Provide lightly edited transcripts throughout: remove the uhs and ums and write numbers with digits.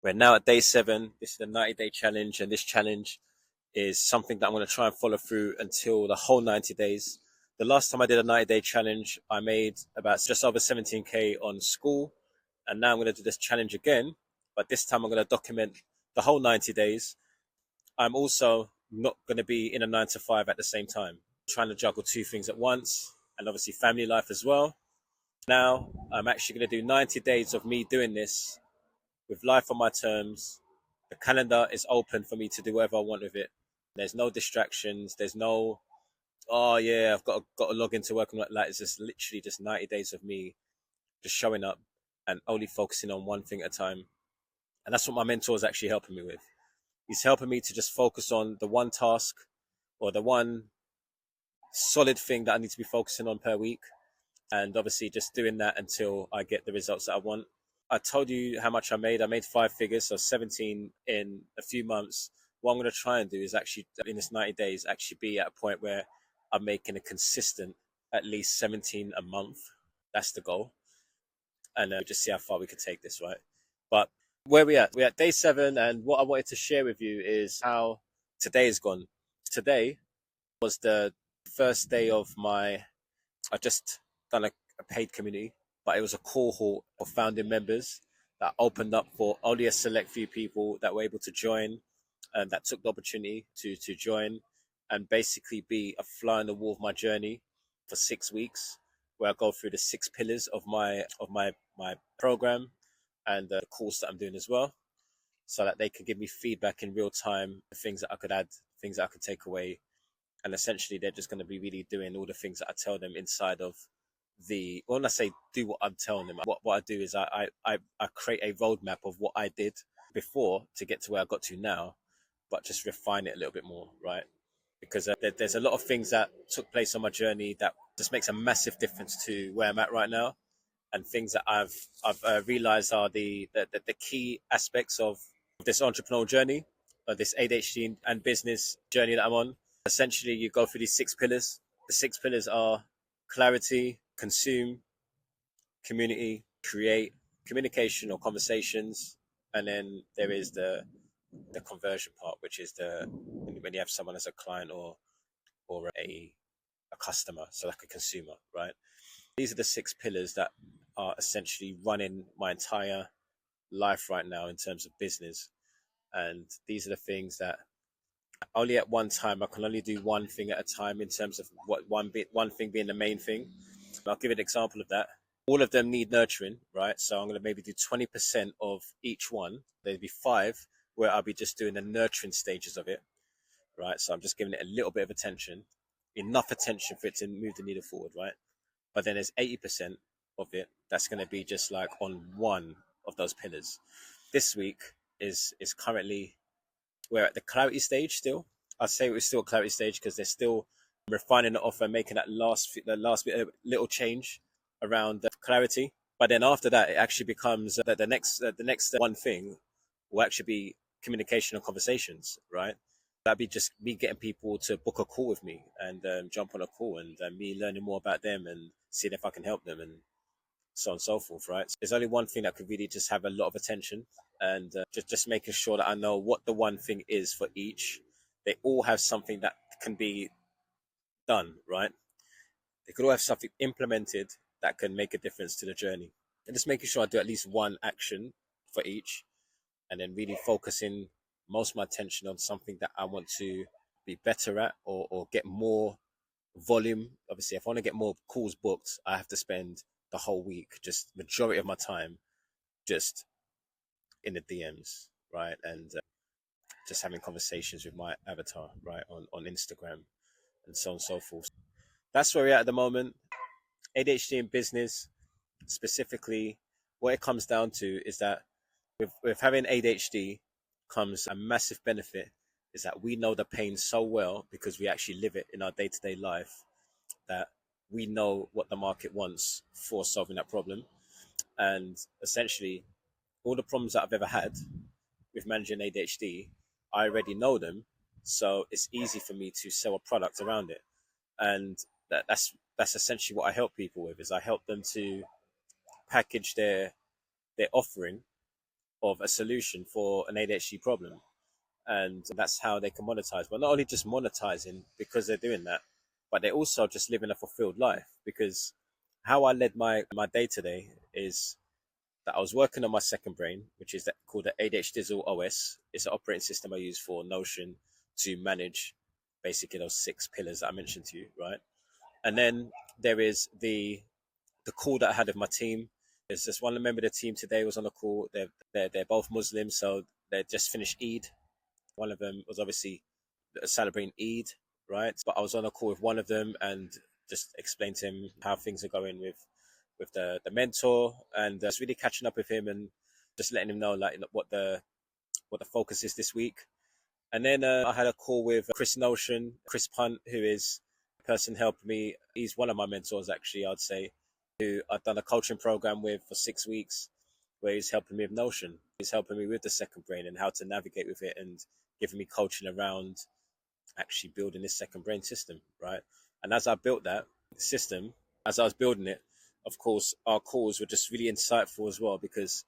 We're now at day 7. This is the 90-day challenge, and this challenge is something that I'm going to try and follow through until the whole 90 days. The last time I did a 90-day challenge, I made about just over 17K on school, and now I'm going to do this challenge again, but this time I'm going to document the whole 90 days. I'm also not going to be in a 9 to 5 at the same time, I'm trying to juggle two things at once, and obviously family life as well. Now I'm actually going to do 90 days of me doing this with life on my terms. The calendar is open for me to do whatever I want with it. There's no distractions. There's no, oh yeah, I've got to log into work. Like, it's just literally just 90 days of me just showing up and only focusing on one thing at a time. And that's what my mentor is actually helping me with. He's helping me to just focus on the one task or the one solid thing that I need to be focusing on per week. And obviously just doing that until I get the results that I want. I told you how much I made. I made 5 figures, so 17 in a few months. What I'm going to try and do is actually, in this 90 days, actually be at a point where I'm making a consistent at least 17 a month. That's the goal. And just see how far we can take this, right? But where we at? We're at day 7, and what I wanted to share with you is how today has gone. Today was the first day of I just done a paid community, but it was a cohort of founding members that opened up for only a select few people that were able to join, and that took the opportunity to join and basically be a fly on the wall of my journey for 6 weeks, where I go through the 6 pillars of my program and the course that I'm doing as well, so that they can give me feedback in real time, things that I could add, things that I could take away. And essentially they're just going to be really doing all the things that I tell them inside of when I say do what I'm telling them, what I do is I create a roadmap of what I did before to get to where I got to now, but just refine it a little bit more, right? Because there's a lot of things that took place on my journey that just makes a massive difference to where I'm at right now, and things that I've realized are the key aspects of this entrepreneurial journey, this ADHD and business journey that I'm on. Essentially, you go through these 6 pillars. The 6 pillars are clarity, consume, community, create, communication or conversations, and then there is the conversion part, which is the when you have someone as a client or a customer, so like a consumer, right? These are the 6 pillars that are essentially running my entire life right now in terms of business, and these are the things that only at one time I can only do one thing at a time in terms of what one thing being the main thing. I'll give an example of that. All of them need nurturing, right? So I'm going to maybe do 20% of each one. There'd be 5 where I'll be just doing the nurturing stages of it, right? So I'm just giving it a little bit of attention, enough attention for it to move the needle forward, right? But then there's 80% of it that's going to be just like on one of those pillars. This week is currently, we're at the clarity stage still. I'd say we're still clarity stage because they're still refining the offer, making the last bit of little change around the clarity. But then after that, it actually becomes the next one thing will actually be communication and conversations, right? That'd be just me getting people to book a call with me and jump on a call, and me learning more about them and seeing if I can help them, and so on and so forth, right? There's only one thing that could really just have a lot of attention, and just making sure that I know what the one thing is for each. They all have something that can be done, right? They could all have something implemented that can make a difference to the journey. And just making sure I do at least one action for each, and then really focusing most of my attention on something that I want to be better at, or get more volume. Obviously, if I want to get more calls booked, I have to spend the whole week, just majority of my time, just in the DMs, right? And just having conversations with my avatar, right, on Instagram, and so on and so forth. That's where we're at the moment. ADHD in business, specifically, what it comes down to is that with having ADHD comes a massive benefit, is that we know the pain so well because we actually live it in our day-to-day life, that we know what the market wants for solving that problem. And essentially, all the problems that I've ever had with managing ADHD, I already know them. So it's easy for me to sell a product around it. And that's essentially what I help people with, is I help them to package their offering of a solution for an ADHD problem. And that's how they can monetize. Well, not only just monetizing because they're doing that, but they're also just living a fulfilled life. Because how I led my day today is that I was working on my second brain, which is called the ADHD OS. It's an operating system I use for Notion to manage basically those 6 pillars that I mentioned to you, right? And then there is the call that I had with my team. There's just one member of the team today was on the call. They're both Muslims, so they just finished Eid. One of them was obviously celebrating Eid, right? But I was on a call with one of them and just explained to him how things are going with the mentor, and just really catching up with him and just letting him know like what the focus is this week. And then I had a call with Chris Punt, who is a person helping me. He's one of my mentors, actually, I'd say, who I've done a coaching program with for 6 weeks, where he's helping me with Notion. He's helping me with the second brain and how to navigate with it, and giving me coaching around actually building this second brain system, right? And as I built that system, as I was building it, of course, our calls were just really insightful as well, because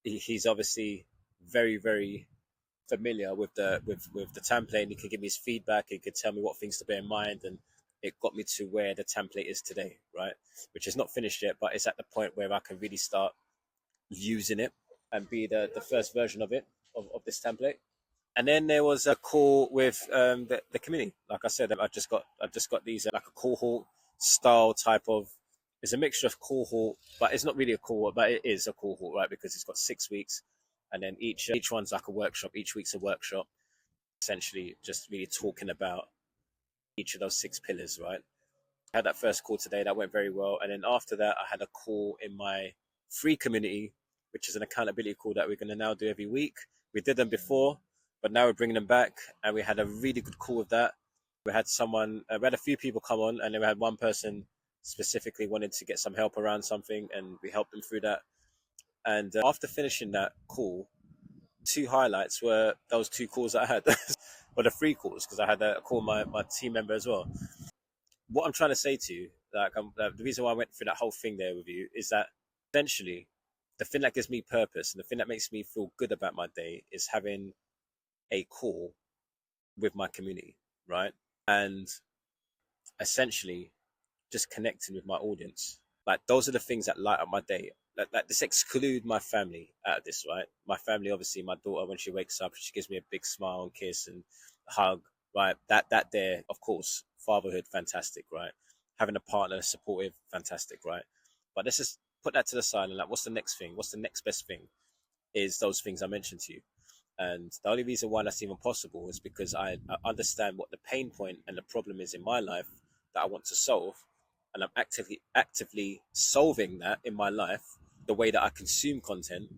he's obviously very, very familiar with the template, and he could give me his feedback. He could tell me what things to bear in mind, and it got me to where the template is today, right? Which is not finished yet, but it's at the point where I can really start using it and be the first version of it, of this template. And then there was a call with the community. Like I said, I just got these like a cohort style type of. It's a mixture of cohort, but it's not really a cohort, but it is a cohort, right? Because it's got 6 weeks, and then each one's like a workshop. Each week's a workshop, essentially just really talking about each of those 6 pillars, right? I had that first call today that went very well, and then after that, I had a call in my free community, which is an accountability call that we're going to now do every week. We did them before, but now we're bringing them back, and we had a really good call with that. We had a few people come on, and then we had one person specifically wanted to get some help around something, and we helped them through that. And after finishing that call, 2 highlights were those 2 calls that I had, or the 3 calls, because I had a call my team member as well. What I'm trying to say to you, the reason why I went through that whole thing there with you, is that essentially the thing that gives me purpose and the thing that makes me feel good about my day is having a call with my community, right? And essentially just connecting with my audience. Like, those are the things that light up my day. Like this exclude my family out of this, right? My family, obviously, my daughter, when she wakes up, she gives me a big smile and kiss and hug, right? That there, of course, fatherhood, fantastic, right? Having a partner, supportive, fantastic, right? But let's just put that to the side, and like, what's the next thing? What's the next best thing? Is those things I mentioned to you. And the only reason why that's even possible is because I understand what the pain point and the problem is in my life that I want to solve, and I'm actively solving that in my life, the way that I consume content,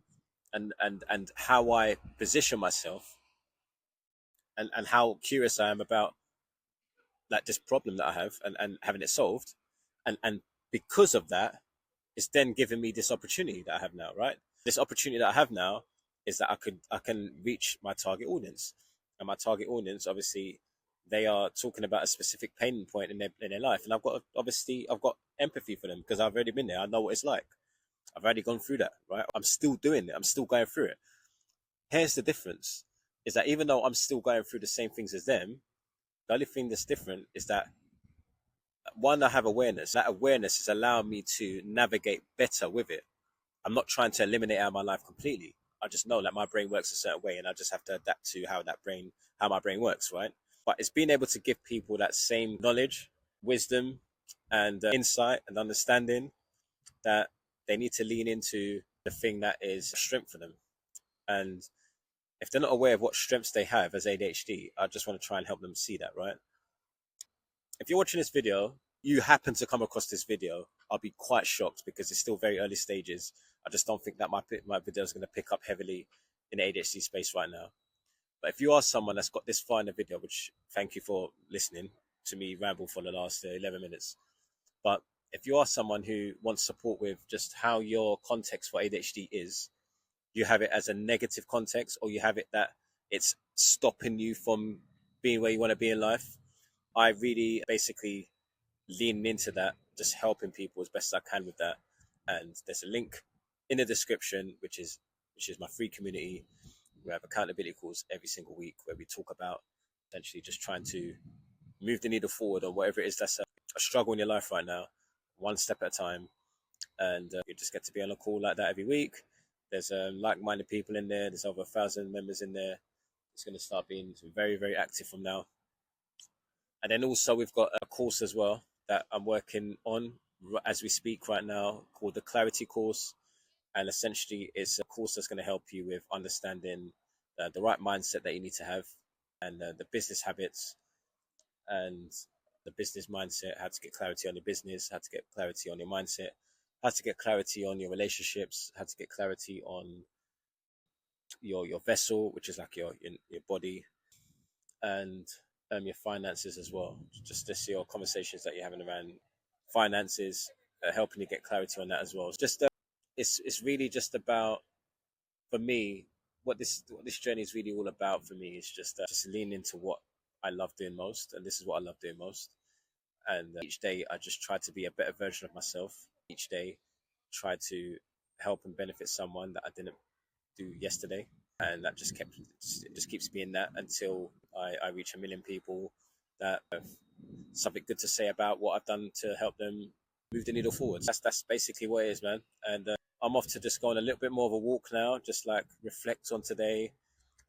and how I position myself, and how curious I am about like this problem that I have, and having it solved, and because of that, it's then giving me this opportunity that I have now, right? This opportunity that I have now is that I can reach my target audience, and my target audience, obviously, they are talking about a specific pain point in their life, and I've got empathy for them, because I've already been there. I know what it's like. I've already gone through that, right? I'm still doing it. I'm still going through it. Here's the difference: is that even though I'm still going through the same things as them, the only thing that's different is that, one, I have awareness. That awareness is allowing me to navigate better with it. I'm not trying to eliminate it out of my life completely. I just know that my brain works a certain way, and I just have to adapt to how my brain works, right? But it's being able to give people that same knowledge, wisdom, and insight and understanding, that they need to lean into the thing that is a strength for them. And if they're not aware of what strengths they have as ADHD, I just want to try and help them see that, right? If you're watching this video, you happen to come across this video, I'll be quite shocked, because it's still very early stages. I just don't think that my video is going to pick up heavily in the ADHD space right now. But if you are someone that's got this far in the video, which, thank you for listening to me ramble for the last 11 minutes. But if you are someone who wants support with just how your context for ADHD is, you have it as a negative context, or you have it that it's stopping you from being where you want to be in life, I really basically leaning into that, just helping people as best as I can with that. And there's a link in the description, which is which is my free community. We have accountability calls every single week where we talk about essentially just trying to move the needle forward on whatever it is that's a struggle in your life right now, one step at a time. And you just get to be on a call like that every week. There's like-minded people in there. There's over 1,000 members in there. It's going to start being very, very active from now. And then also we've got a course as well that I'm working on as we speak right now called the Clarity Course. And essentially it's a course that's going to help you with understanding the right mindset that you need to have, and the business habits and the business mindset, how to get clarity on your business, how to get clarity on your mindset, how to get clarity on your relationships, how to get clarity on your vessel, which is like your body, and your finances as well. Just your conversations that you're having around finances, helping you get clarity on that as well. Just it's really just about, for me, what this journey is really all about for me is just lean into what I love doing most, and this is what I love doing most. And each day I just try to be a better version of myself. Each day try to help and benefit someone that I didn't do yesterday, and that just keeps being that until I reach 1 million people that have something good to say about what I've done to help them move the needle forward. That's basically what it is, man. And I'm off to just go on a little bit more of a walk now, just like reflect on today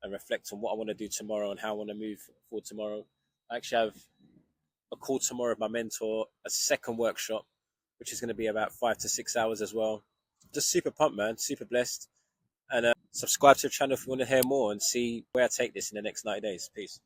and reflect on what I want to do tomorrow and how I want to move forward tomorrow. I actually have a call tomorrow with my mentor, a second workshop, which is going to be about 5 to 6 hours as well. Just super pumped, man. Super blessed. And subscribe to the channel if you want to hear more and see where I take this in the next 90 days. Peace.